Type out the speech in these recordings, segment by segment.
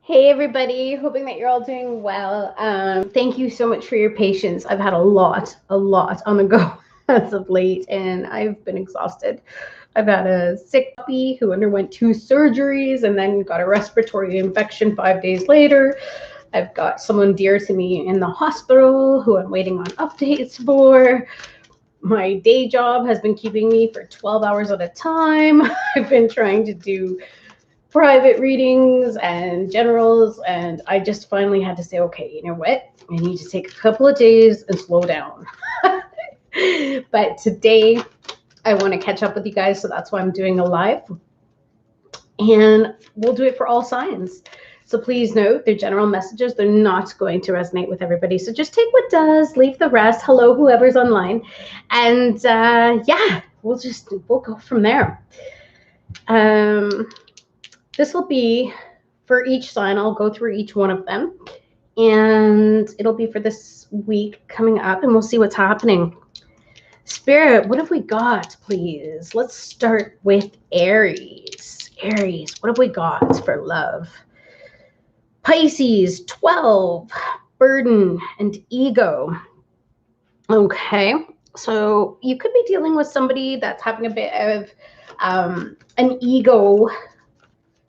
Hey everybody, hoping that you're all doing well. Thank you so much for your patience. I've had a lot on the go as of late, and I've been exhausted. I've had a sick puppy who underwent 2 surgeries and then got a respiratory infection 5 days later. I've got someone dear to me in the hospital who I'm waiting on updates for. My day job has been keeping me for 12 hours at a time. I've been trying to do private readings and generals, and I just finally had to say, okay, you know what? I need to take a couple of days and slow down. But today I want to catch up with you guys, so that's why I'm doing a live, and we'll do it for all signs. So please note, they're general messages. They're not going to resonate with everybody. So just take what does, leave the rest. Hello, whoever's online. And yeah, we'll go from there. This will be for each sign. I'll go through each one of them, and it'll be for this week coming up, and we'll see what's happening. Spirit, what have we got, please? Let's start with Aries. Aries, what have we got for love? Pisces, 12, burden and ego. Okay, so you could be dealing with somebody that's having a bit of an ego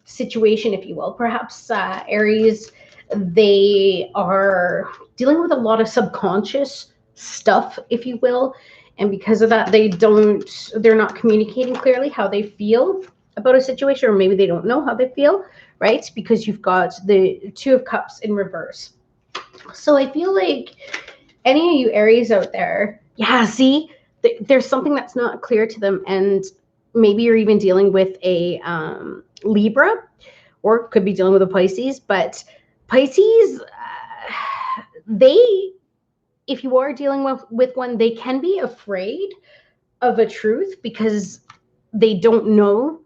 situation, if you will. Perhaps Aries, they are dealing with a lot of subconscious stuff, if you will, and because of that, they're not communicating clearly how they feel about a situation, or maybe they don't know how they feel, right? Because you've got the Two of Cups in reverse. So I feel like any of you Aries out there, yeah, see, there's something that's not clear to them, and maybe you're even dealing with a Libra, or could be dealing with a Pisces. But Pisces, if you are dealing with one, they can be afraid of a truth because they don't know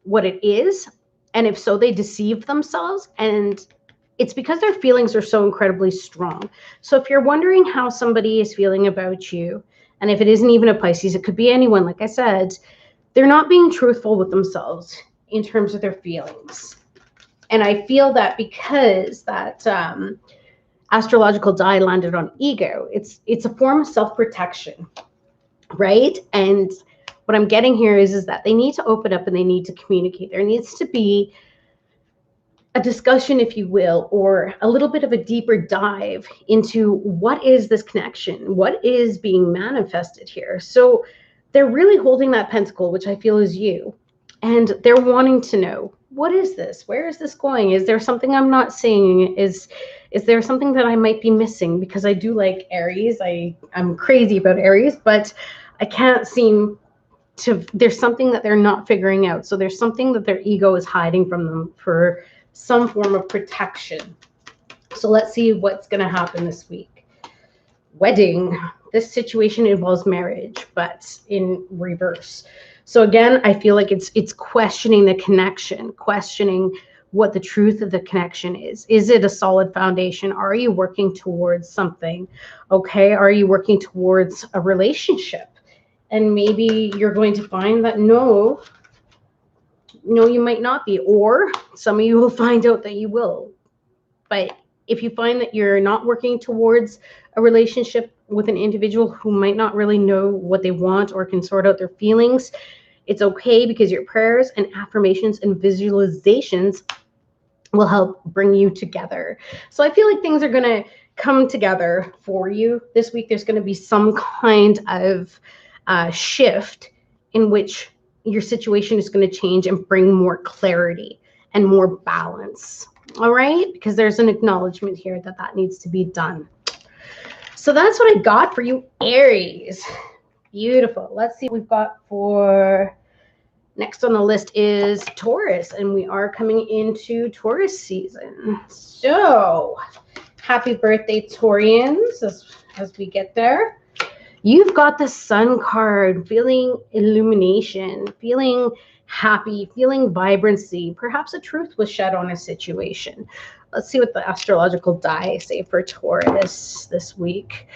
what it is. And if so, they deceive themselves. And it's because their feelings are so incredibly strong. So if you're wondering how somebody is feeling about you, and if it isn't even a Pisces, it could be anyone, like I said, they're not being truthful with themselves in terms of their feelings. And I feel that because that astrological die landed on ego, it's a form of self-protection, right? And what I'm getting here is that they need to open up and they need to communicate. There needs to be a discussion, if you will, or a little bit of a deeper dive into what is this connection? What is being manifested here? So they're really holding that pentacle, which I feel is you. And they're wanting to know, what is this? Where is this going? Is there something I'm not seeing? Is there something that I might be missing? Because I do like Aries. I'm crazy about Aries, but I can't seem to, there's something that they're not figuring out. So there's something that their ego is hiding from them for some form of protection. So let's see what's going to happen this week. Wedding. This situation involves marriage, but in reverse. So again, I feel like it's questioning the connection, questioning what the truth of the connection is. Is it a solid foundation? Are you working towards something? Okay, are you working towards a relationship? And maybe you're going to find that no, you might not be, or some of you will find out that you will. But if you find that you're not working towards a relationship with an individual who might not really know what they want or can sort out their feelings, it's okay, because your prayers and affirmations and visualizations will help bring you together. So I feel like things are going to come together for you this week. There's going to be some kind of shift in which your situation is going to change and bring more clarity and more balance. All right, because there's an acknowledgement here that needs to be done. So that's what I got for you, Aries. Beautiful. Let's see what we've got for next on the list is Taurus, and we are coming into Taurus season. So happy birthday, Taurians, as we get there. You've got the Sun card, feeling illumination, feeling happy, feeling vibrancy. Perhaps a truth was shed on a situation. Let's see what the astrological die say for Taurus this week.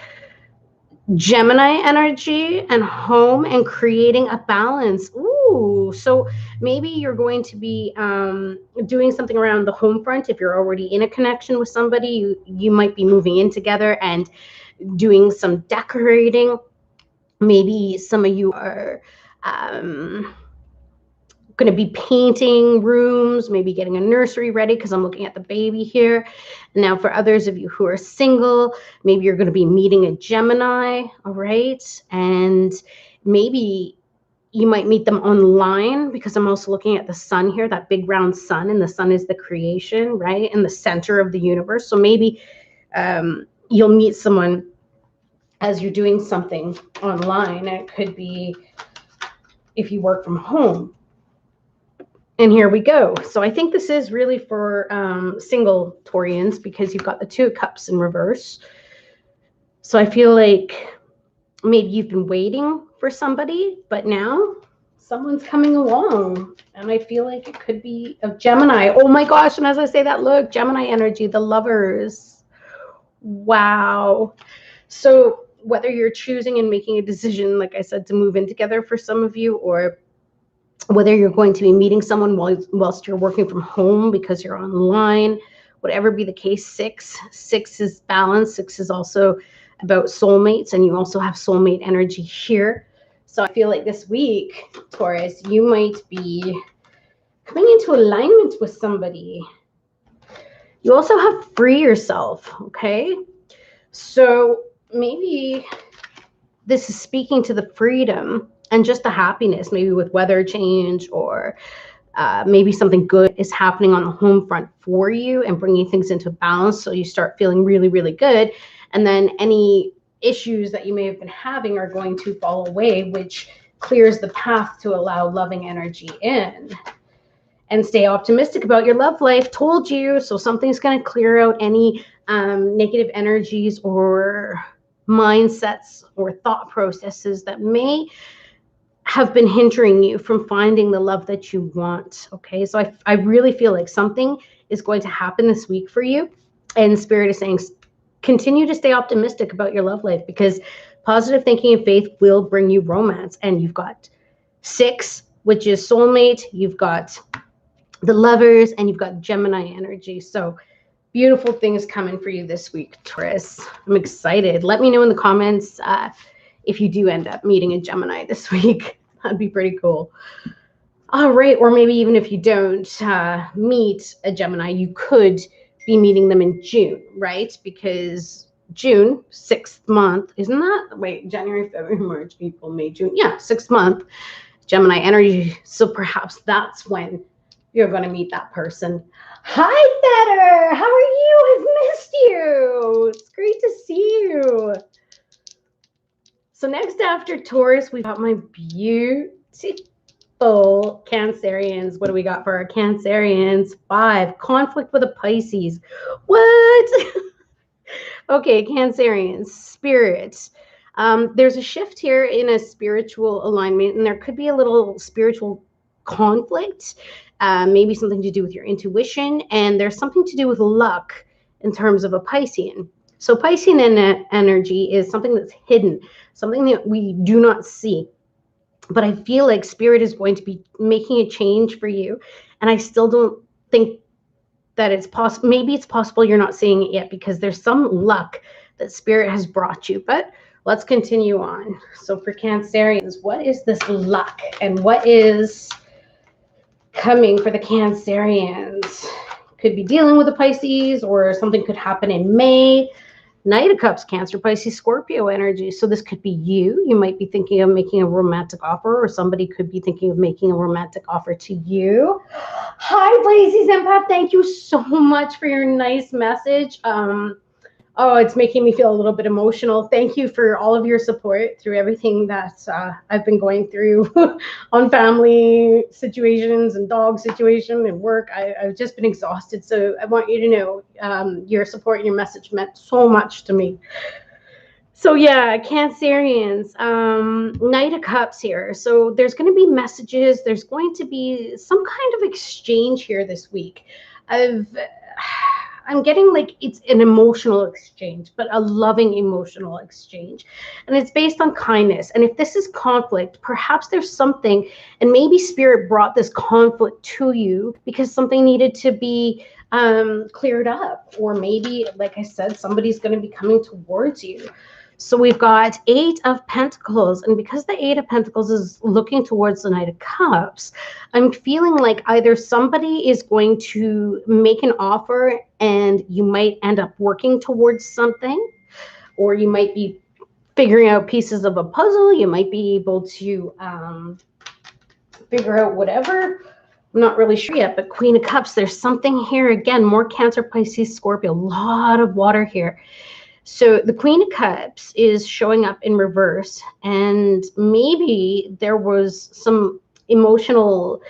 Gemini energy and home and creating a balance. Ooh, Ooh, so maybe you're going to be doing something around the home front. If you're already in a connection with somebody, you might be moving in together and doing some decorating. Maybe some of you are going to be painting rooms, maybe getting a nursery ready, because I'm looking at the baby here. Now, for others of you who are single, maybe you're going to be meeting a Gemini, all right? And maybe you might meet them online, because I'm also looking at the sun here, that big round sun, and the sun is the creation, right? In the center of the universe. So maybe you'll meet someone as you're doing something online. It could be if you work from home. And here we go. So I think this is really for single Taurians, because you've got the Two of Cups in reverse. So I feel like maybe you've been waiting for somebody, but now someone's coming along. And I feel like it could be a Gemini. Oh my gosh. And as I say that, look, Gemini energy, the Lovers. Wow. So whether you're choosing and making a decision, like I said, to move in together for some of you, or whether you're going to be meeting someone whilst you're working from home because you're online, whatever be the case, six is balance. Six is also about soulmates, and you also have soulmate energy here. So I feel like this week, Taurus, you might be coming into alignment with somebody. You also have free yourself, okay? So maybe this is speaking to the freedom and just the happiness, maybe with weather change, or maybe something good is happening on the home front for you and bringing things into balance, so you start feeling really, really good. And then any issues that you may have been having are going to fall away, which clears the path to allow loving energy in. And stay optimistic about your love life. Told you. So something's going to clear out any negative energies or mindsets or thought processes that may have been hindering you from finding the love that you want. Okay, so I really feel like something is going to happen this week for you. And Spirit is saying, continue to stay optimistic about your love life, because positive thinking and faith will bring you romance. And you've got 6, which is soulmate. You've got the Lovers, and you've got Gemini energy. So beautiful things coming for you this week, Taurus. I'm excited. Let me know in the comments if you do end up meeting a Gemini this week. That'd be pretty cool. All right. Or maybe even if you don't meet a Gemini, you could be meeting them in June, right? Because June, 6th month, isn't that? Wait, January, February, March, April, May, June. Yeah, 6th month, Gemini energy. So perhaps that's when you're going to meet that person. Hi, Better. How are you? I've missed you. It's great to see you. So next after Taurus, we've got my beautiful Cancerians. What do we got for our Cancerians? 5, conflict with a Pisces. What? Okay, Cancerians, spirits. There's a shift here in a spiritual alignment, and there could be a little spiritual conflict. Maybe something to do with your intuition, and there's something to do with luck in terms of a Piscean. So Piscean energy is something that's hidden, something that we do not see. But I feel like Spirit is going to be making a change for you, and I still don't think that it's possible. Maybe it's possible you're not seeing it yet, because there's some luck that Spirit has brought you. But let's continue on. So for Cancerians, what is this luck, and what is coming for the Cancerians? Could be dealing with a Pisces, or something could happen in May. Knight of Cups, Cancer, Pisces, Scorpio energy. So this could be you. You might be thinking of making a romantic offer, or somebody could be thinking of making a romantic offer to you. Hi, Pisces Empath. Thank you so much for your nice message. Oh, it's making me feel a little bit emotional. Thank you for all of your support through everything that I've been going through on family situations and dog situation and work. I've just been exhausted. So I want you to know your support and your message meant so much to me. So yeah, Cancerians, Knight of Cups here. So there's going to be messages. There's going to be some kind of exchange here this week. I'm getting like it's an emotional exchange, but a loving emotional exchange. And it's based on kindness. And if this is conflict, perhaps there's something, and maybe spirit brought this conflict to you because something needed to be cleared up. Or maybe, like I said, somebody's going to be coming towards you. So we've got 8 of Pentacles, and because the 8 of Pentacles is looking towards the Knight of Cups, I'm feeling like either somebody is going to make an offer and you might end up working towards something, or you might be figuring out pieces of a puzzle. You might be able to figure out whatever. I'm not really sure yet, but Queen of Cups, there's something here again, more Cancer, Pisces, Scorpio, a lot of water here. So the Queen of Cups is showing up in reverse, and maybe there was some emotional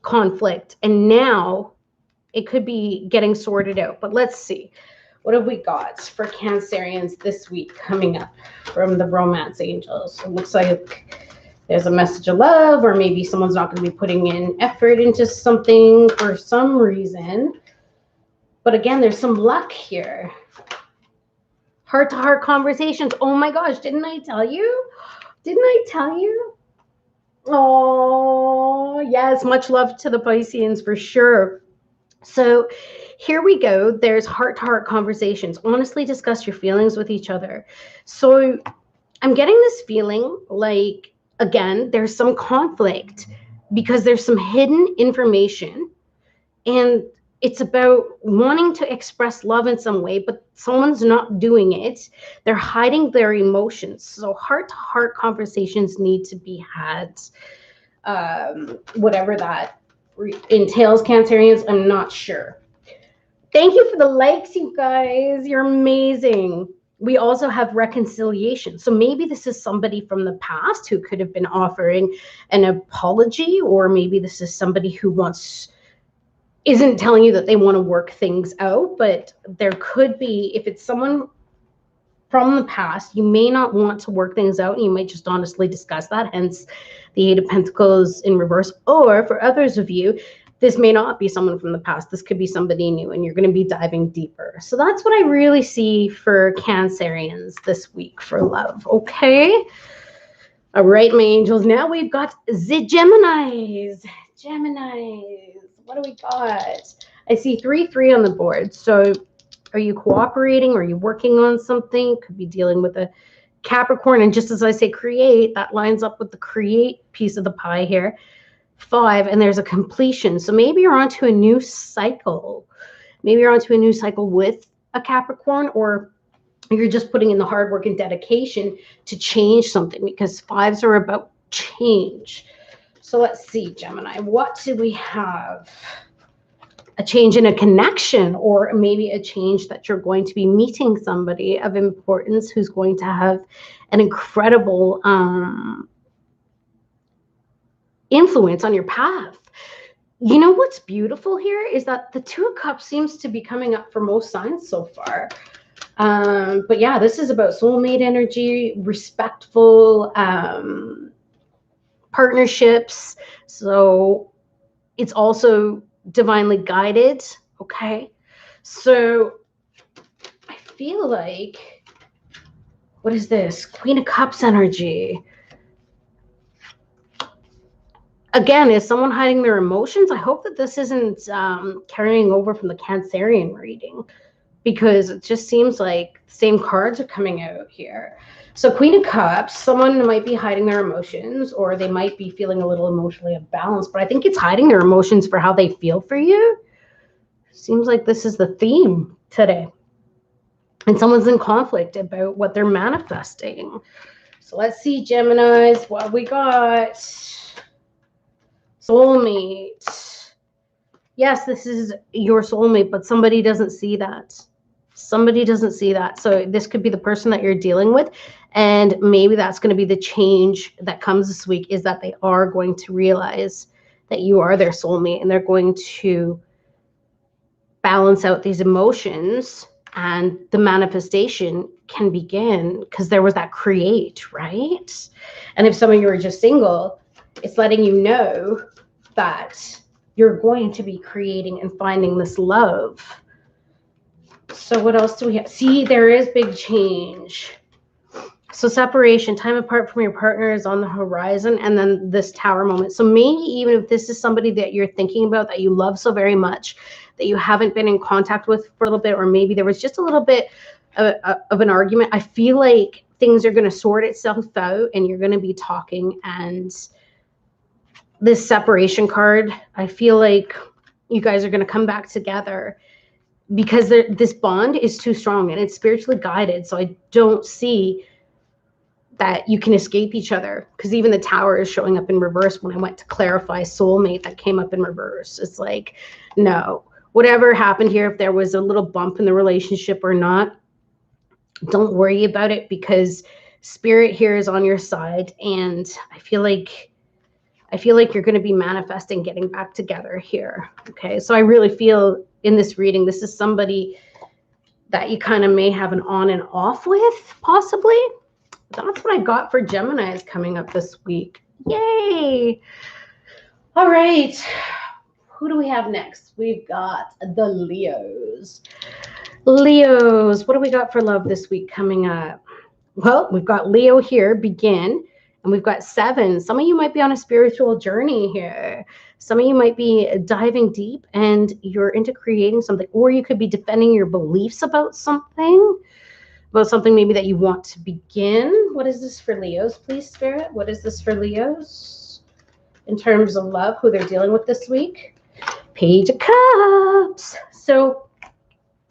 conflict, and now it could be getting sorted out. But let's see. What have we got for Cancerians this week coming up from the Romance Angels? It looks like there's a message of love, or maybe someone's not going to be putting in effort into something for some reason. But again, there's some luck here. Heart-to-heart conversations. Oh my gosh, didn't I tell you? Didn't I tell you? Oh, yes, much love to the Pisceans for sure. So here we go. There's heart-to-heart conversations. Honestly, discuss your feelings with each other. So I'm getting this feeling like, again, there's some conflict because there's some hidden information, and it's about wanting to express love in some way, but someone's not doing it. They're hiding their emotions. So heart-to-heart conversations need to be had. Whatever that entails, Cancerians, I'm not sure. Thank you for the likes, you guys. You're amazing. We also have reconciliation. So maybe this is somebody from the past who could have been offering an apology, or maybe this is somebody who isn't telling you that they want to work things out, but there could be, if it's someone from the past, you may not want to work things out, and you might just honestly discuss that, hence the 8 of Pentacles in reverse. Or for others of you, this may not be someone from the past. This could be somebody new, and you're going to be diving deeper. So that's what I really see for Cancerians this week for love. Okay. All right, my angels. Now we've got the Geminis. Geminis. What do we got? I see 3-3 on the board. So are you cooperating? Are you working on something? Could be dealing with a Capricorn. And just as I say create, that lines up with the create piece of the pie here. 5, and there's a completion. So maybe you're onto a new cycle. Maybe you're onto a new cycle with a Capricorn, or you're just putting in the hard work and dedication to change something, because 5s are about change. So let's see, Gemini, what do we have? A change in a connection, or maybe a change that you're going to be meeting somebody of importance who's going to have an incredible influence on your path. You know what's beautiful here is that the 2 of Cups seems to be coming up for most signs so far. But yeah, this is about soulmate energy, respectful partnerships. So it's also divinely guided. Okay. So I feel like, what is this? Queen of Cups energy. Again, is someone hiding their emotions? I hope that this isn't carrying over from the Cancerian reading, because it just seems like the same cards are coming out here. So Queen of Cups, someone might be hiding their emotions, or they might be feeling a little emotionally imbalanced, but I think it's hiding their emotions for how they feel for you. Seems like this is the theme today. And someone's in conflict about what they're manifesting. So let's see, Geminis, what we got. Soulmate. Yes, this is your soulmate, but somebody doesn't see that. Somebody doesn't see that. So this could be the person that you're dealing with. And maybe that's going to be the change that comes this week, is that they are going to realize that you are their soulmate, and they're going to balance out these emotions, and the manifestation can begin, because there was that create, right? And if some of you are just single, it's letting you know that you're going to be creating and finding this love. So what else do we have? See, there is big change. So separation, time apart from your partner is on the horizon, and then this tower moment. So maybe even if this is somebody that you're thinking about, that you love so very much, that you haven't been in contact with for a little bit, or maybe there was just a little bit of an argument, I feel like things are going to sort itself out and you're going to be talking. And this separation card, I feel like you guys are going to come back together because this bond is too strong and it's spiritually guided. So I don't see that you can escape each other, because even the tower is showing up in reverse. When I went to clarify soulmate, that came up in reverse. It's like, no, whatever happened here, if there was a little bump in the relationship or not, don't worry about it, because spirit here is on your side. And I feel like you're going to be manifesting getting back together here. Okay, so I really feel in this reading, this is somebody that you kind of may have an on and off with, possibly. That's what I got for Geminis coming up this week. Yay! All right. Who do we have next? We've got the Leos. Leos, what do we got for love this week coming up? Well, we've got Leo here, begin, and we've got 7. Some of you might be on a spiritual journey here. Some of you might be diving deep and you're into creating something, or you could be defending your beliefs about something maybe that you want to begin. What is this for Leos, please, Spirit? What is this for Leos in terms of love, who they're dealing with this week? Page of Cups. So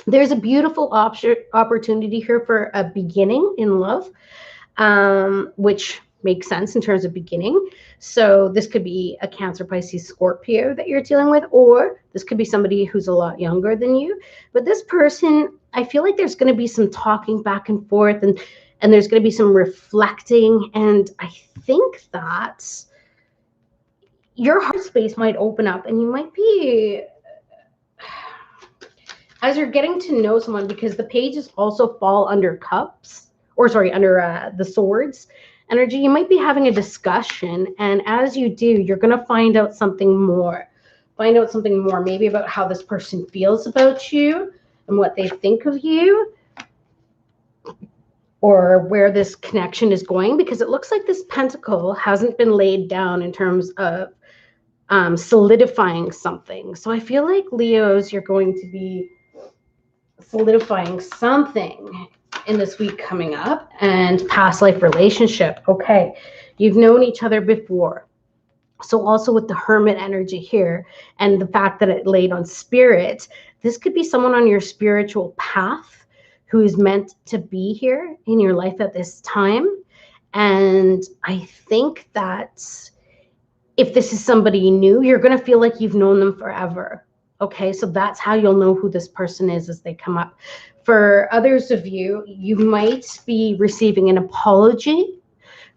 there's a beautiful opportunity here for a beginning in love, which makes sense in terms of beginning. So this could be a Cancer, Pisces, Scorpio that you're dealing with, or this could be somebody who's a lot younger than you. But this person, I feel like there's going to be some talking back and forth, and there's going to be some reflecting. And I think that your heart space might open up, and you might be, as you're getting to know someone, because the pages also fall under cups, or sorry, under the swords energy, you might be having a discussion. And as you do, you're going to find out something more. Maybe about how this person feels about you and what they think of you, or where this connection is going, because it looks like this pentacle hasn't been laid down in terms of solidifying something. So I feel like, Leos, you're going to be solidifying something in this week coming up. And past life relationship. Okay, you've known each other before. So also with the Hermit energy here and the fact that it laid on Spirit, this could be someone on your spiritual path who is meant to be here in your life at this time. And I think that if this is somebody new, you're going to feel like you've known them forever. Okay, so that's how you'll know who this person is as they come up. For others of you, you might be receiving an apology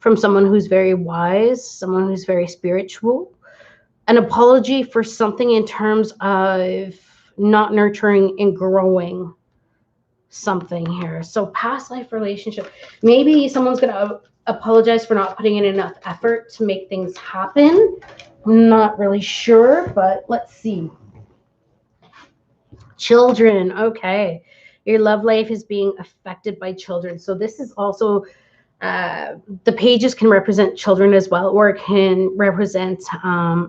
from someone who's very wise, someone who's very spiritual. An apology for something in terms of not nurturing and growing something here. So past life relationship. Maybe someone's going to apologize for not putting in enough effort to make things happen. I'm not really sure, but let's see. Children. Okay. Your love life is being affected by children. So this is also, the pages can represent children as well, or it can represent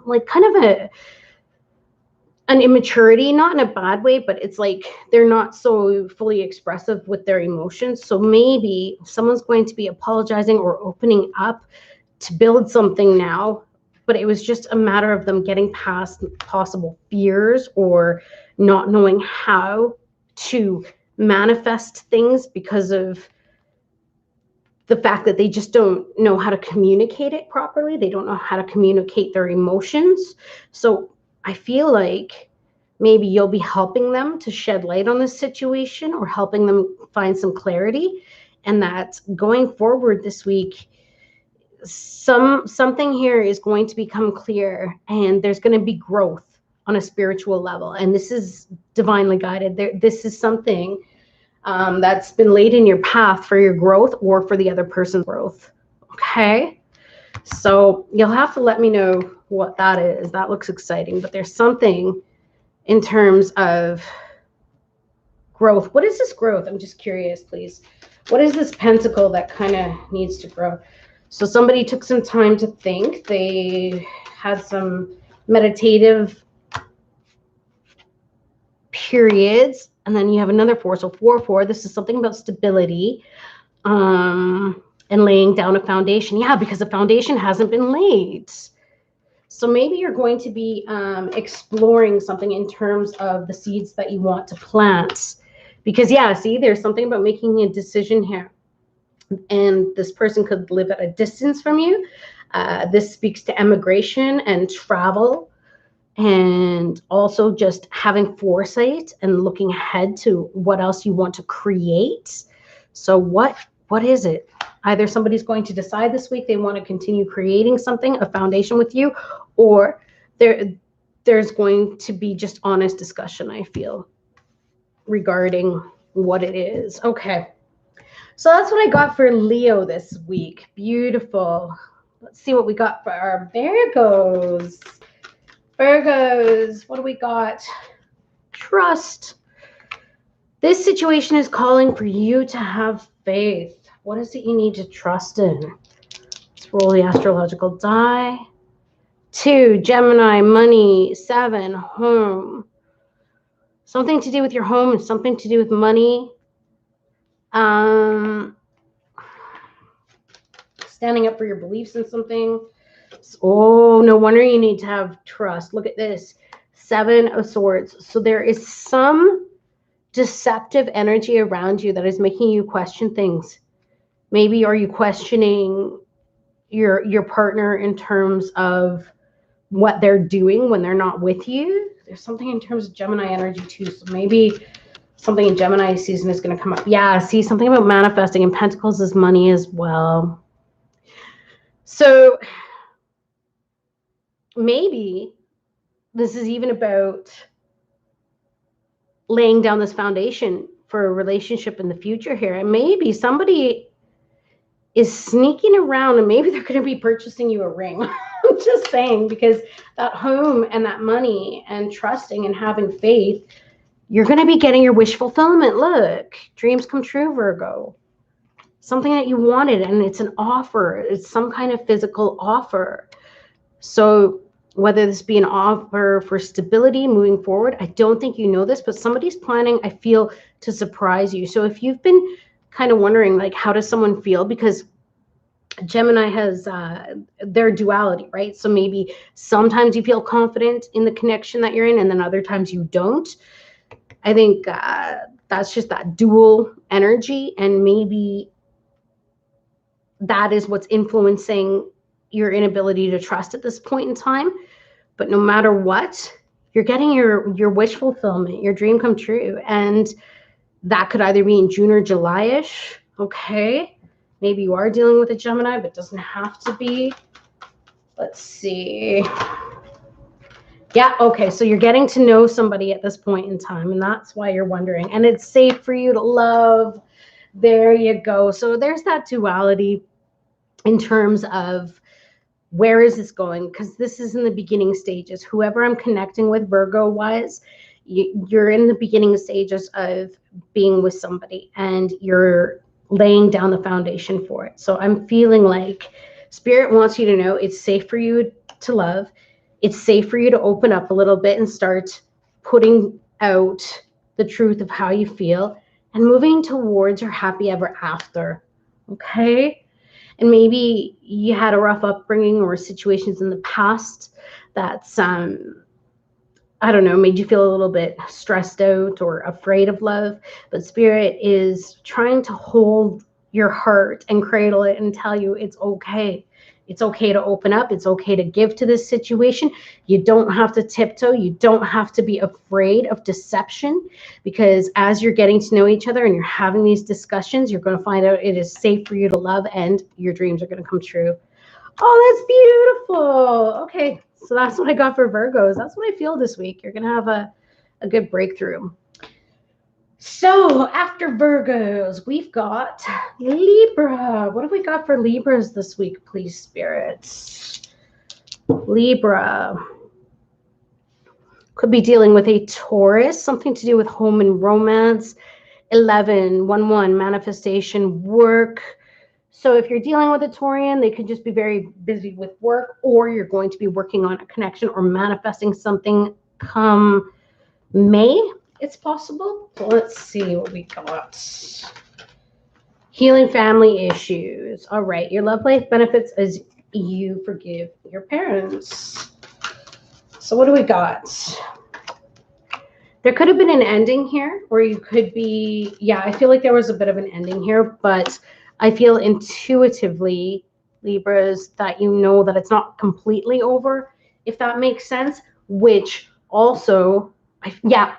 like kind of an immaturity, not in a bad way, but it's like they're not so fully expressive with their emotions. So maybe someone's going to be apologizing or opening up to build something now, but it was just a matter of them getting past possible fears or not knowing how to manifest things because of the fact that they just don't know how to communicate it properly. They don't know how to communicate their emotions. So I feel like maybe you'll be helping them to shed light on this situation, or helping them find some clarity. And that going forward this week, something here is going to become clear, and there's going to be growth on a spiritual level. And this is divinely guided. This is something that's been laid in your path for your growth or for the other person's growth. Okay. So you'll have to let me know what that is. That looks exciting, but there's something in terms of growth. What is this growth? I'm just curious, please. What is this pentacle that kind of needs to grow? So somebody took some time to think. They had some meditative periods, and then you have another 4. So 4. This is something about stability, and laying down a foundation. Yeah, because the foundation hasn't been laid. So maybe you're going to be exploring something in terms of the seeds that you want to plant. Because yeah, see, there's something about making a decision here. And this person could live at a distance from you. This speaks to emigration and travel, and also just having foresight and looking ahead to what else you want to create. So what is it? Either somebody's going to decide this week they want to continue creating something, a foundation with you, or there's going to be just honest discussion, I feel, regarding what it is. Okay. So that's what I got for Leo this week. Beautiful. Let's see what we got for our Virgos. Virgos, what do we got? Trust. This situation is calling for you to have faith. What is it you need to trust in? Let's roll the astrological die. 2, Gemini, money. 7, home. Something to do with your home and something to do with money. Standing up for your beliefs in something. Oh, no wonder you need to have trust. Look at this. 7 of Swords. So there is some deceptive energy around you that is making you question things. Maybe are you questioning your partner in terms of what they're doing when they're not with you? There's something in terms of Gemini energy too. So maybe something in Gemini season is going to come up. Yeah, see, something about manifesting, and Pentacles is money as well. So maybe this is even about laying down this foundation for a relationship in the future here. And maybe somebody is sneaking around and maybe they're going to be purchasing you a ring. I'm just saying, because that home and that money and trusting and having faith, you're going to be getting your wish fulfillment. Look, dreams come true, Virgo. Something that you wanted, and it's an offer. It's some kind of physical offer. So whether this be an offer for stability moving forward, I don't think you know this, but somebody's planning, I feel, to surprise you. So if you've been kind of wondering, like, how does someone feel? Because Gemini has their duality, right? So maybe sometimes you feel confident in the connection that you're in, and then other times you don't. I think that's just that dual energy, and maybe that is what's influencing your inability to trust at this point in time. But no matter what, you're getting your wish fulfillment, your dream come true. And that could either be in June or July-ish. Okay. Maybe you are dealing with a Gemini, but it doesn't have to be. Let's see. Yeah, okay. So you're getting to know somebody at this point in time, and that's why you're wondering. And it's safe for you to love. There you go. So there's that duality in terms of where is this going? Because this is in the beginning stages. Whoever I'm connecting with Virgo-wise, you're in the beginning stages of being with somebody, and you're laying down the foundation for it. So I'm feeling like Spirit wants you to know it's safe for you to love. It's safe for you to open up a little bit and start putting out the truth of how you feel and moving towards your happy ever after. Okay? And maybe you had a rough upbringing or situations in the past that's, I don't know, made you feel a little bit stressed out or afraid of love. But Spirit is trying to hold your heart and cradle it and tell you it's okay. It's okay to open up. It's okay to give to this situation. You don't have to tiptoe. You don't have to be afraid of deception, because as you're getting to know each other and you're having these discussions, you're going to find out it is safe for you to love, and your dreams are going to come true. Oh, that's beautiful. Okay, so that's what I got for Virgos. That's what I feel this week. You're going to have a good breakthrough. So after Virgos, we've got Libra. What have we got for Libras this week, please, spirits? Libra could be dealing with a Taurus, something to do with home and romance. 11, manifestation, work. So if you're dealing with a Taurian, they could just be very busy with work, or you're going to be working on a connection or manifesting something come May. It's possible. So let's see what we got. Healing family issues. All right. Your love life benefits as you forgive your parents. So what do we got? There could have been an ending here, or you could be, yeah, I feel like there was a bit of an ending here, but I feel intuitively, Libras, that you know that it's not completely over, if that makes sense, which also, yeah,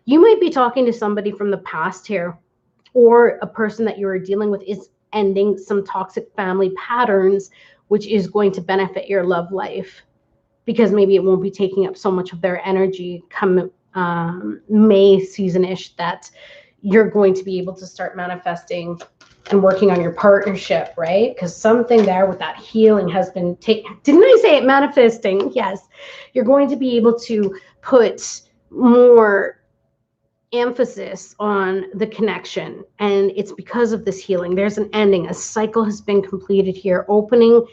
you might be talking to somebody from the past here, or a person that you are dealing with is ending some toxic family patterns, which is going to benefit your love life, because maybe it won't be taking up so much of their energy come May season-ish, that you're going to be able to start manifesting and working on your partnership, right? Because something there with that healing has been taken. Didn't I say it? Manifesting. Yes. You're going to be able to put more emphasis on the connection, and it's because of this healing. There's an ending. A cycle has been completed here, opening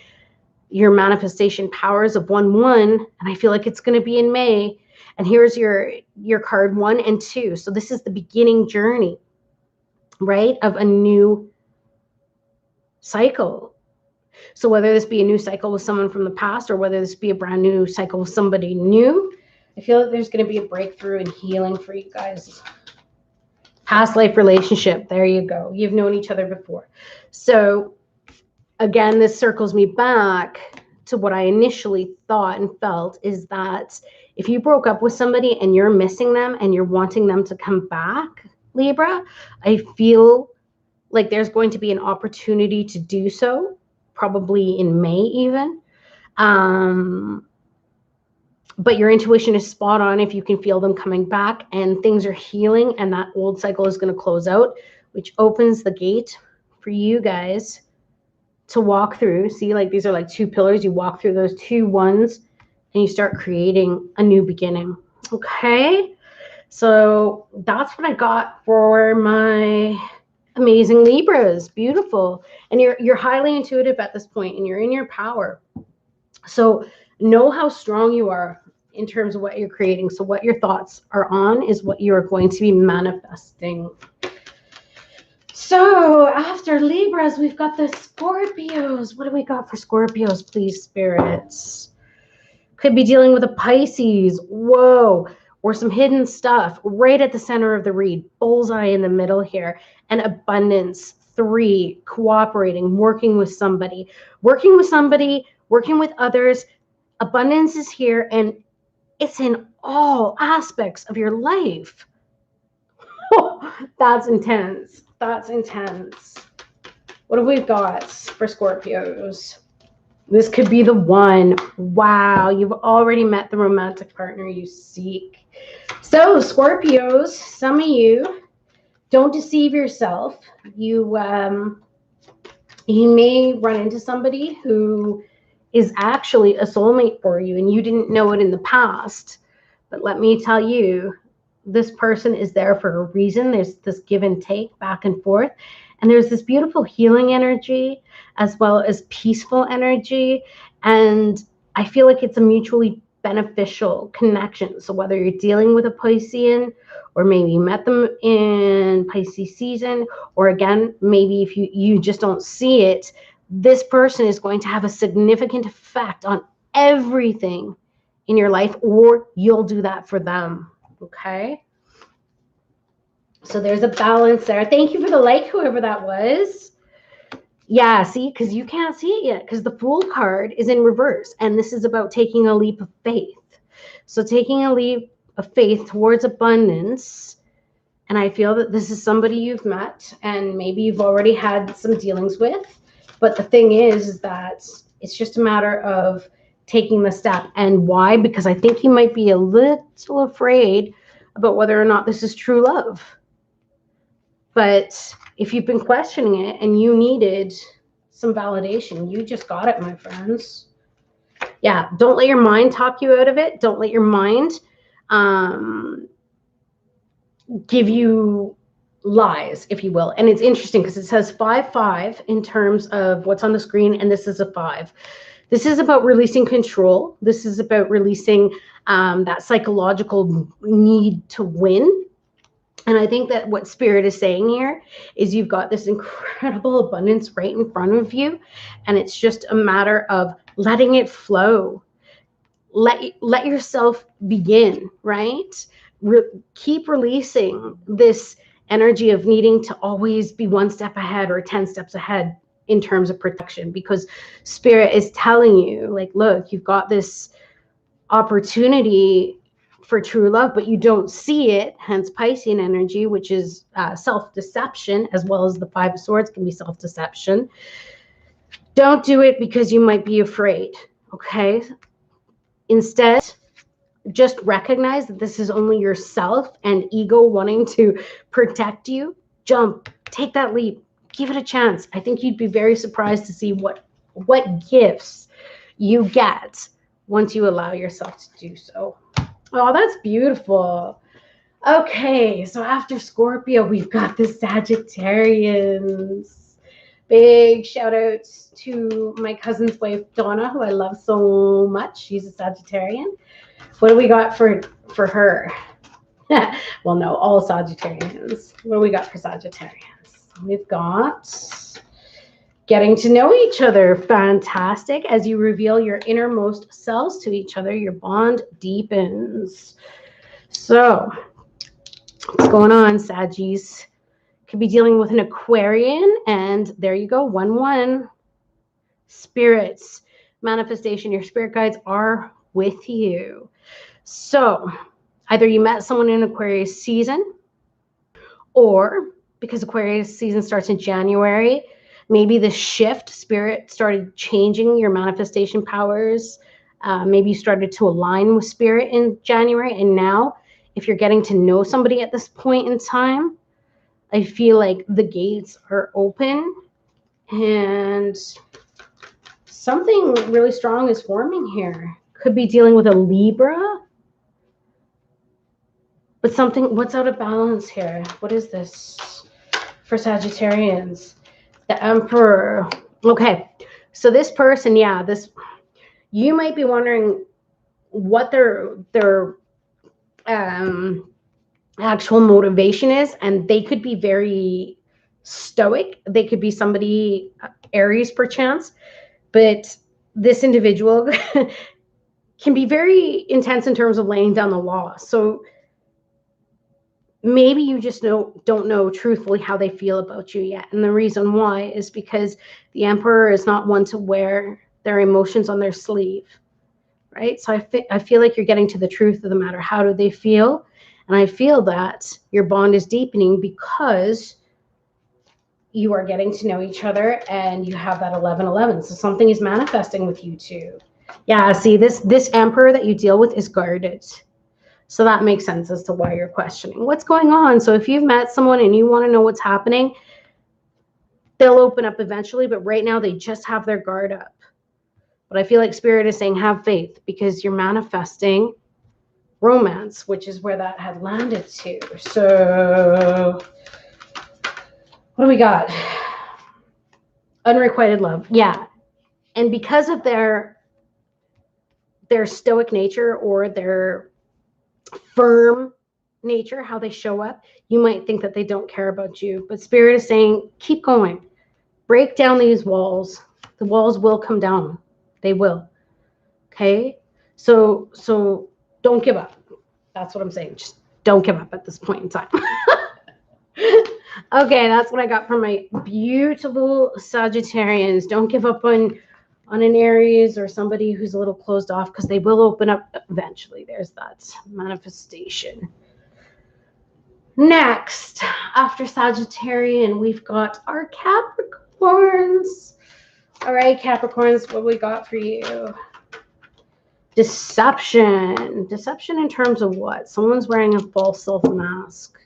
your manifestation powers of 1-1, and I feel like it's going to be in May. And here's your card 1 and 2. So this is the beginning journey, right, of a new cycle. So whether this be a new cycle with someone from the past, or whether this be a brand new cycle with somebody new, I feel like there's going to be a breakthrough and healing for you guys. Past life relationship. There you go. You've known each other before. So again, this circles me back to what I initially thought and felt, is that if you broke up with somebody and you're missing them and you're wanting them to come back, Libra, I feel like there's going to be an opportunity to do so, probably in May even. But your intuition is spot on if you can feel them coming back and things are healing, and that old cycle is going to close out, which opens the gate for you guys to walk through. See, like these are like 2 pillars. You walk through those 2 ones and you start creating a new beginning. Okay. So that's what I got for my amazing Libras. Beautiful. And you're highly intuitive at this point, and you're in your power. So know how strong you are in terms of what you're creating. So what your thoughts are on is what you are going to be manifesting. So after Libras, we've got the Scorpios. What do we got for Scorpios, please, spirits? Could be dealing with a Pisces. Whoa. Or some hidden stuff right at the center of the read. Bullseye in the middle here. And abundance. 3, cooperating, working with somebody, working with others. Abundance is here, and it's in all aspects of your life. That's intense. That's intense. What have we got for Scorpios? This could be the one. Wow, you've already met the romantic partner you seek. So Scorpios, some of you, don't deceive yourself. You may run into somebody who is actually a soulmate for you, and you didn't know it in the past. But let me tell you, this person is there for a reason. There's this give and take back and forth. And there's this beautiful healing energy as well as peaceful energy. And I feel like it's a mutually beneficial connection. So whether you're dealing with a Piscean, or maybe you met them in Pisces season, or again, maybe if you just don't see it, this person is going to have a significant effect on everything in your life, or you'll do that for them. Okay. So there's a balance there. Thank you for the like, whoever that was. Yeah, see, because you can't see it yet, because the Fool card is in reverse, and this is about taking a leap of faith. So taking a leap of faith towards abundance, and I feel that this is somebody you've met, and maybe you've already had some dealings with, but the thing is that it's just a matter of taking the step. And why? Because I think you might be a little afraid about whether or not this is true love. But if you've been questioning it and you needed some validation, you just got it, my friends. Yeah, don't let your mind talk you out of it. Don't let your mind give you lies, if you will. And it's interesting because it says 5-5 in terms of what's on the screen, and this is a 5. This is about releasing control. This is about releasing that psychological need to win. And I think that what Spirit is saying here is you've got this incredible abundance right in front of you, and it's just a matter of letting it flow. Let yourself begin, right? Keep releasing this energy of needing to always be 1 step ahead or 10 steps ahead in terms of protection, because Spirit is telling you, like, look, you've got this opportunity for true love, but you don't see it, hence Piscean energy, which is self-deception, as well as the 5 of Swords can be self-deception. Don't do it because you might be afraid, okay? Instead, just recognize that this is only yourself and ego wanting to protect you. Jump, take that leap, give it a chance. I think you'd be very surprised to see what gifts you get once you allow yourself to do so. Oh, that's beautiful. Okay, so after Scorpio, we've got the Sagittarians. Big shout outs to my cousin's wife, Donna, who I love so much. She's a Sagittarian. What do we got for her? Well, no, all Sagittarians. What do we got for Sagittarians? We've got getting to know each other. Fantastic. As you reveal your innermost selves to each other, your bond deepens. So, what's going on, Saggies? Could be dealing with an Aquarian, and there you go, 1-1. Spirits, manifestation, your spirit guides are with you. So, either you met someone in Aquarius season, or because Aquarius season starts in January, maybe the shift, Spirit started changing your manifestation powers. Maybe you started to align with Spirit in January, and now, if you're getting to know somebody at this point in time, I feel like the gates are open and something really strong is forming here. Could be dealing with a Libra, but something, what's out of balance here? What is this for Sagittarians? The Emperor. Okay, so this person, yeah, you might be wondering what their actual motivation is, and they could be very stoic. They could be somebody, Aries perchance, but this individual can be very intense in terms of laying down the law. So maybe you just don't know truthfully how they feel about you yet. And the reason why is because the Emperor is not one to wear their emotions on their sleeve, right? So I feel like you're getting to the truth of the matter. How do they feel? And I feel that your bond is deepening because you are getting to know each other and you have that 11-11. So something is manifesting with you too. Yeah, see, this Emperor that you deal with is guarded. So that makes sense as to why you're questioning what's going on. So if you've met someone and you want to know what's happening, they'll open up eventually, but right now they just have their guard up. But I feel like Spirit is saying have faith because you're manifesting romance, which is where that had landed to. So what do we got? Unrequited love. Yeah. And because of their stoic nature or their firm nature, how they show up, you might think that they don't care about you. But Spirit is saying, keep going. Break down these walls. The walls will come down. They will. Okay? So don't give up. That's what I'm saying. Just don't give up at this point in time. Okay, that's what I got from my beautiful Sagittarians. Don't give up on an Aries or somebody who's a little closed off, because they will open up eventually. There's that manifestation. Next, after Sagittarian, we've got our Capricorns. All right, Capricorns, what we got for you? Deception. Deception in terms of what? Someone's wearing a false self mask.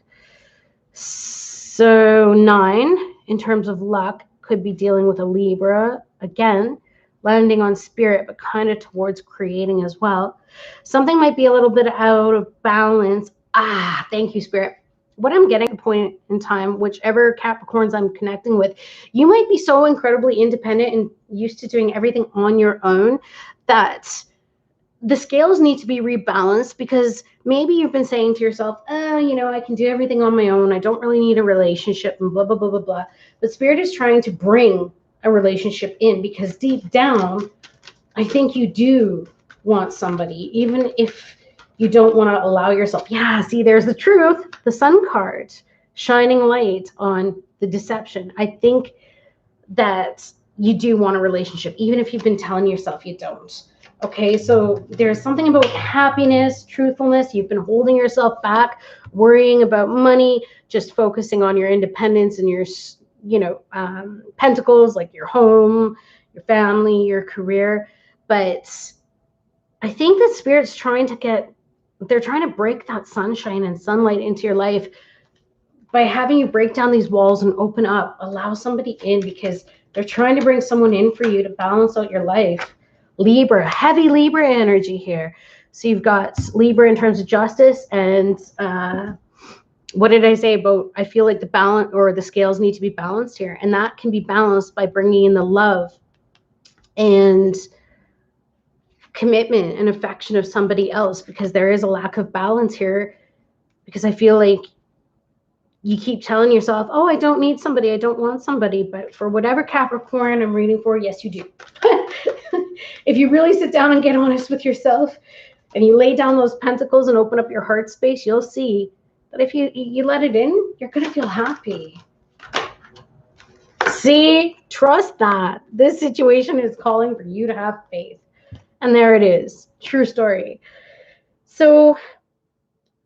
So 9, in terms of luck, could be dealing with a Libra. Again, landing on spirit, but kind of towards creating as well. Something might be a little bit out of balance. Thank you, Spirit. What I'm getting at the point in time, whichever Capricorns I'm connecting with, you might be so incredibly independent and used to doing everything on your own that the scales need to be rebalanced, because maybe you've been saying to yourself, I can do everything on my own. I don't really need a relationship and blah, blah, blah, blah, blah. But Spirit is trying to bring a relationship in, because deep down, I think you do want somebody, even if you don't want to allow yourself. Yeah, see, there's the truth, the Sun card, shining light on the deception. I think that you do want a relationship, even if you've been telling yourself you don't. Okay, so there's something about happiness, truthfulness. You've been holding yourself back, worrying about money, just focusing on your independence and your, pentacles, like your home, your family, your career. But I think that Spirit's they're trying to break that sunshine and sunlight into your life by having you break down these walls and open up, allow somebody in, because they're trying to bring someone in for you to balance out your life. Libra, heavy Libra energy here. So you've got Libra in terms of justice, and what did I say about, I feel like the balance or the scales need to be balanced here. And that can be balanced by bringing in the love and commitment and affection of somebody else, because there is a lack of balance here. Because I feel like you keep telling yourself, oh, I don't need somebody, I don't want somebody. But for whatever Capricorn I'm reading for, yes, you do. If you really sit down and get honest with yourself, and you lay down those pentacles and open up your heart space, you'll see that if you let it in, you're going to feel happy. See, trust that. This situation is calling for you to have faith. And there it is. True story. So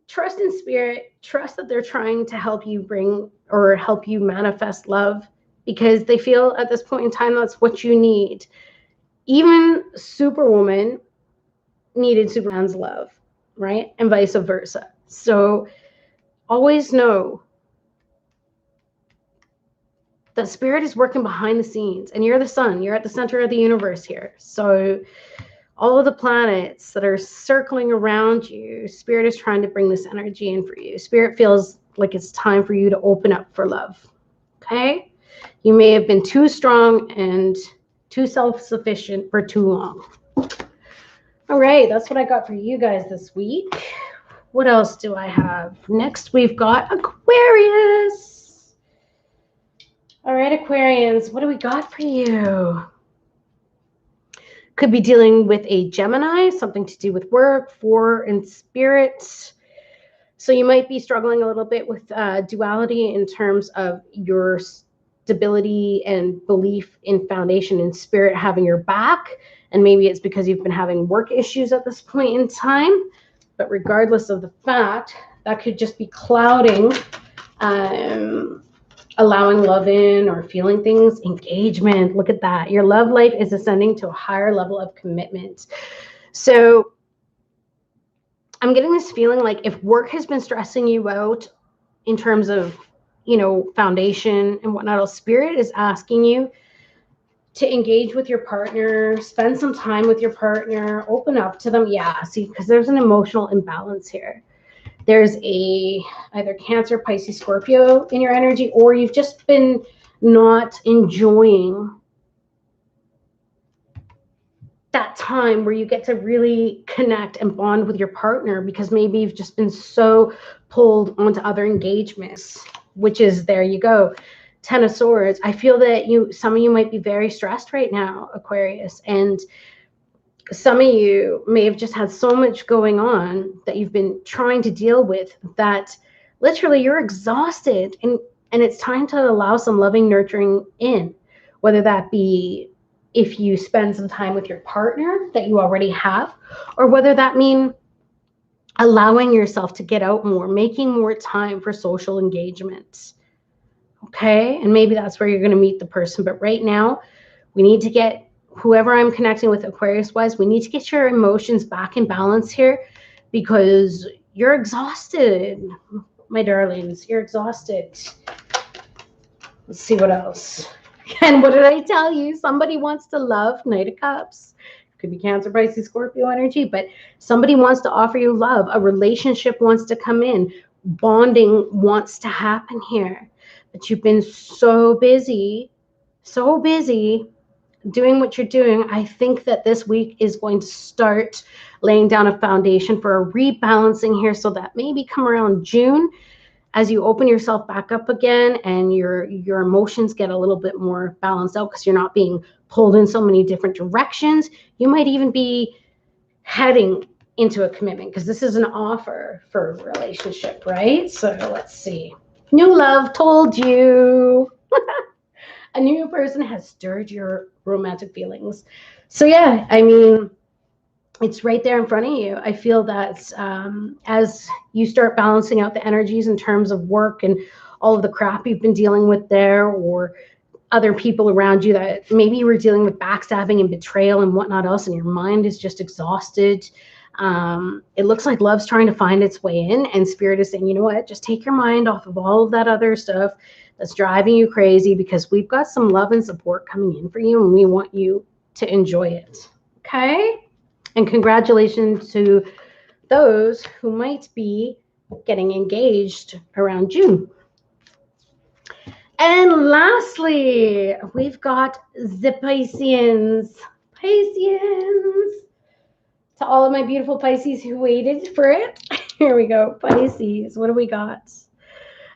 trust in Spirit. Trust that they're trying to help you help you manifest love, because they feel at this point in time that's what you need. Even Superwoman needed Superman's love, right? And vice versa. So always know that Spirit is working behind the scenes, and you're the sun. You're at the center of the universe here. So all of the planets that are circling around you, Spirit is trying to bring this energy in for you. Spirit feels like it's time for you to open up for love. Okay? You may have been too strong and too self-sufficient for too long. All right, that's what I got for you guys this week. What else do I have? Next, we've got Aquarius. All right, Aquarians, what do we got for you? Could be dealing with a Gemini, something to do with work, and spirit. So you might be struggling a little bit with duality in terms of your stability and belief in foundation and Spirit having your back. And maybe it's because you've been having work issues at this point in time. But regardless of the fact, that could just be clouding allowing love in or feeling things. Engagement, look at that. Your love life is ascending to a higher level of commitment. So I'm getting this feeling like if work has been stressing you out in terms of, foundation and whatnot, Spirit is asking you to engage with your partner, spend some time with your partner, open up to them. Yeah, see, because there's an emotional imbalance here. There's either Cancer, Pisces, Scorpio in your energy, or you've just been not enjoying that time where you get to really connect and bond with your partner, because maybe you've just been so pulled onto other engagements, which is, there you go, Ten of Swords. I feel that some of you might be very stressed right now, Aquarius, and some of you may have just had so much going on that you've been trying to deal with that literally you're exhausted, and it's time to allow some loving nurturing in, whether that be if you spend some time with your partner that you already have, or whether that mean allowing yourself to get out more, making more time for social engagements. Okay, and maybe that's where you're going to meet the person. But right now, we need to get whoever I'm connecting with Aquarius-wise, we need to get your emotions back in balance here, because you're exhausted, my darlings. You're exhausted. Let's see what else. And what did I tell you? Somebody wants to love. Knight of Cups. Could be Cancer, Pisces, Scorpio energy, but somebody wants to offer you love. A relationship wants to come in. Bonding wants to happen here. But you've been so busy doing what you're doing. I think that this week is going to start laying down a foundation for a rebalancing here, so that maybe come around June, as you open yourself back up again and your emotions get a little bit more balanced out because you're not being pulled in so many different directions. You might even be heading into a commitment, because this is an offer for a relationship, right? So let's see. New love, told you. A new person has stirred your romantic feelings. So yeah, I mean, it's right there in front of you. I feel that as you start balancing out the energies in terms of work and all of the crap you've been dealing with there, or other people around you that maybe you were dealing with backstabbing and betrayal and whatnot else, and your mind is just exhausted. It looks like love's trying to find its way in, and Spirit is saying, you know what, just take your mind off of all of that other stuff that's driving you crazy, because we've got some love and support coming in for you, and we want you to enjoy it. Okay? And congratulations to those who might be getting engaged around June. And lastly, we've got the Pisceans. Pisceans. To all of my beautiful Pisces who waited for it. Here we go. Pisces. What do we got?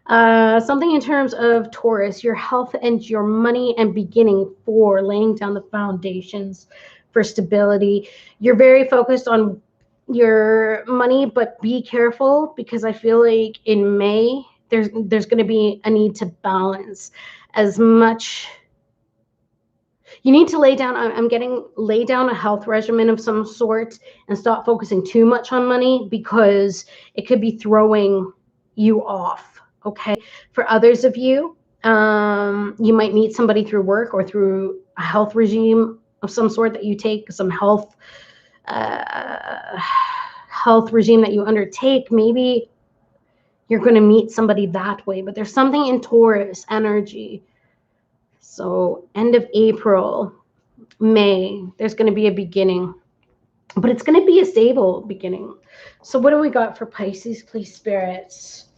Something in terms of Taurus, your health and your money, and beginning for laying down the foundations for stability. You're very focused on your money, but be careful, because I feel like in May, there's going to be a need to balance as much. You need to lay down, lay down a health regimen of some sort and stop focusing too much on money, because it could be throwing you off. Okay. For others of you, you might meet somebody through work or through a health regime of some sort that you take, some health regime that you undertake. Maybe you're going to meet somebody that way, but there's something in Taurus energy. So end of April, May, there's going to be a beginning, but it's going to be a stable beginning. So what do we got for Pisces, please, spirits?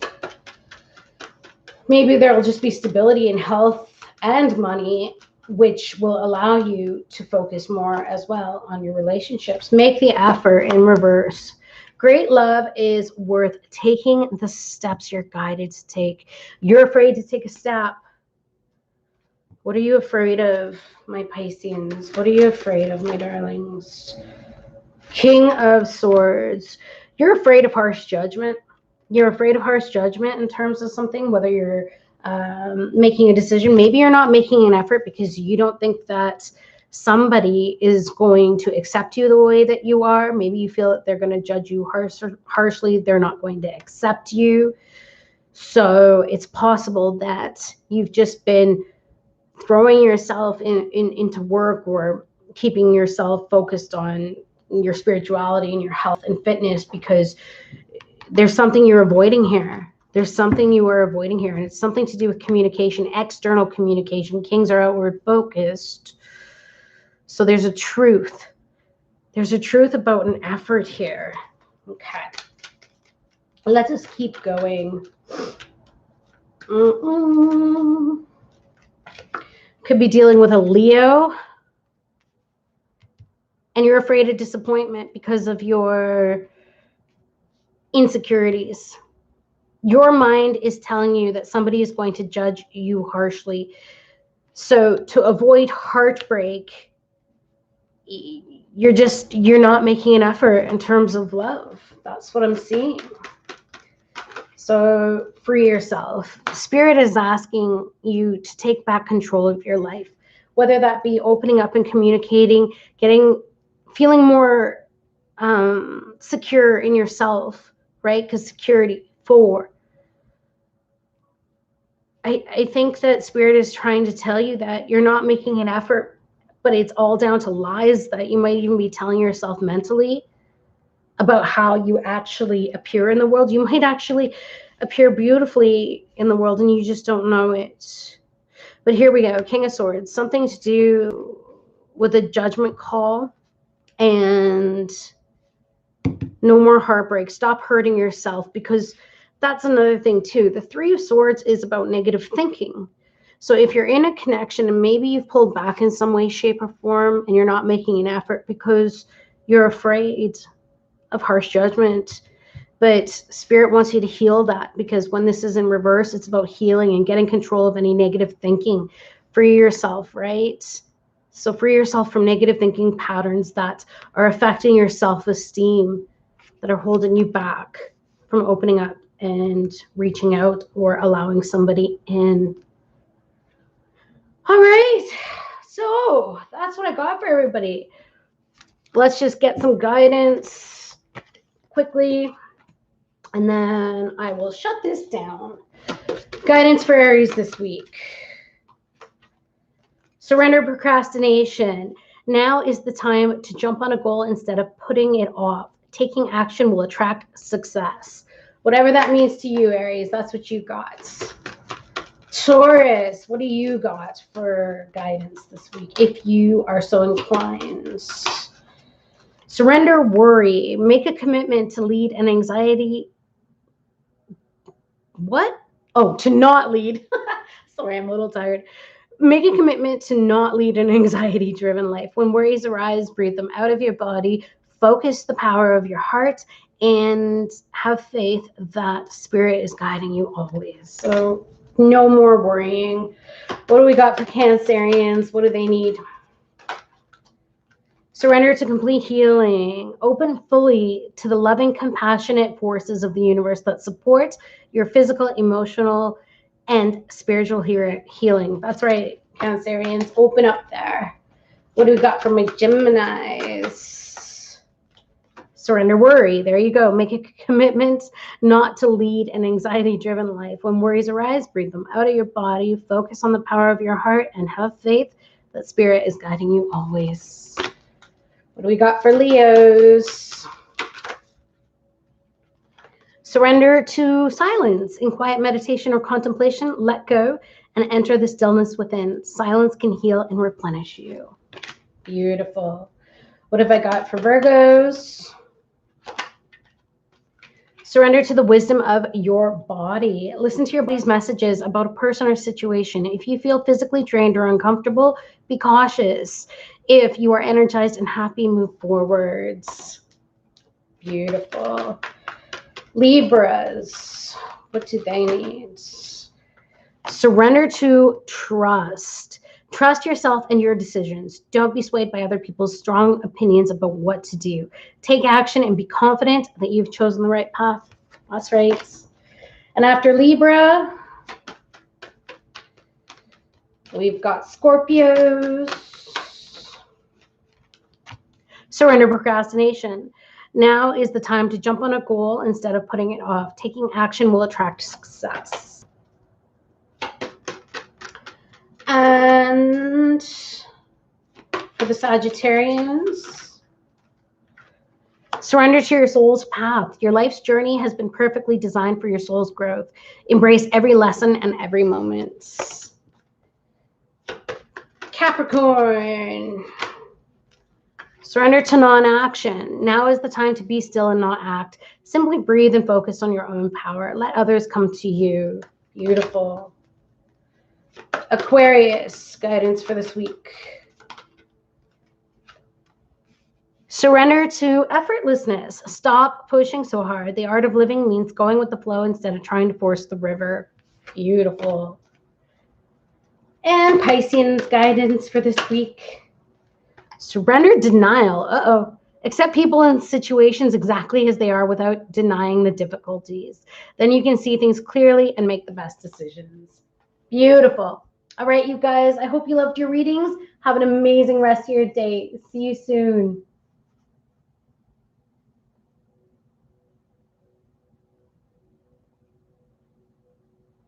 Maybe there will just be stability in health and money, which will allow you to focus more as well on your relationships. Make the effort in reverse. Great love is worth taking the steps you're guided to take. You're afraid to take a step. What are you afraid of, my Pisceans? What are you afraid of, my darlings? King of Swords. You're afraid of harsh judgment. You're afraid of harsh judgment in terms of something, whether you're making a decision. Maybe you're not making an effort because you don't think that somebody is going to accept you the way that you are. Maybe you feel that they're going to judge you harshly. They're not going to accept you. So it's possible that you've just been throwing yourself into work, or keeping yourself focused on your spirituality and your health and fitness, because there's something you're avoiding here. There's something you are avoiding here, and it's something to do with communication, external communication. Kings are outward focused. So there's a truth. There's a truth about an effort here. Okay. Let us keep going. Could be dealing with a Leo, and you're afraid of disappointment because of your insecurities. Your mind is telling you that somebody is going to judge you harshly. So to avoid heartbreak, you're not making an effort in terms of love. That's what I'm seeing. So free yourself. Spirit is asking you to take back control of your life, whether that be opening up and communicating, feeling more secure in yourself, right? Because security, I think that Spirit is trying to tell you that you're not making an effort, but it's all down to lies that you might even be telling yourself mentally about how you actually appear in the world. You might actually appear beautifully in the world, and you just don't know it. But here we go. King of Swords. Something to do with a judgment call and no more heartbreak. Stop hurting yourself, because that's another thing too. The Three of Swords is about negative thinking. So if you're in a connection and maybe you've pulled back in some way, shape, or form, and you're not making an effort because you're afraid of harsh judgment, but Spirit wants you to heal that, because when this is in reverse, it's about healing and getting control of any negative thinking. Free yourself, right? So free yourself from negative thinking patterns that are affecting your self-esteem, that are holding you back from opening up and reaching out or allowing somebody in. All right, so that's what I got for everybody. Let's just get some guidance quickly, and then I will shut this down. Guidance for Aries this week. Surrender procrastination. Now is the time to jump on a goal instead of putting it off. Taking action will attract success. Whatever that means to you, Aries, that's what you got. Taurus, what do you got for guidance this week, if you are so inclined? Surrender worry. Make a commitment to lead an anxiety. What? Oh, to not lead. Sorry, I'm a little tired. Make a commitment to not lead an anxiety-driven life. When worries arise, breathe them out of your body. Focus the power of your heart and have faith that Spirit is guiding you always. So no more worrying. What do we got for Cancerians? What do they need? Surrender to complete healing. Open fully to the loving, compassionate forces of the universe that support your physical, emotional, and spiritual healing. That's right, Cancerians. Open up there. What do we got for my Geminis? Surrender worry. There you go. Make a commitment not to lead an anxiety-driven life. When worries arise, breathe them out of your body. Focus on the power of your heart and have faith that Spirit is guiding you always. What do we got for Leos? Surrender to silence. In quiet meditation or contemplation, let go and enter the stillness within. Silence can heal and replenish you. Beautiful. What have I got for Virgos? Surrender to the wisdom of your body. Listen to your body's messages about a person or situation. If you feel physically drained or uncomfortable, be cautious. If you are energized and happy, move forwards. Beautiful. Libras, what do they need? Surrender to trust. Trust yourself and your decisions. Don't be swayed by other people's strong opinions about what to do. Take action and be confident that you've chosen the right path. That's right. And after Libra, we've got Scorpios. Surrender procrastination. Now is the time to jump on a goal instead of putting it off. Taking action will attract success. And for the Sagittarians, surrender to your soul's path. Your life's journey has been perfectly designed for your soul's growth. Embrace every lesson and every moment. Capricorn. Surrender to non-action. Now is the time to be still and not act. Simply breathe and focus on your own power. Let others come to you. Beautiful. Aquarius, guidance for this week. Surrender to effortlessness. Stop pushing so hard. The art of living means going with the flow instead of trying to force the river. Beautiful. And Pisceans, guidance for this week. Surrender denial. Accept people and situations exactly as they are without denying the difficulties. Then you can see things clearly and make the best decisions. Beautiful. All right, you guys, I hope you loved your readings. Have an amazing rest of your day. See you soon.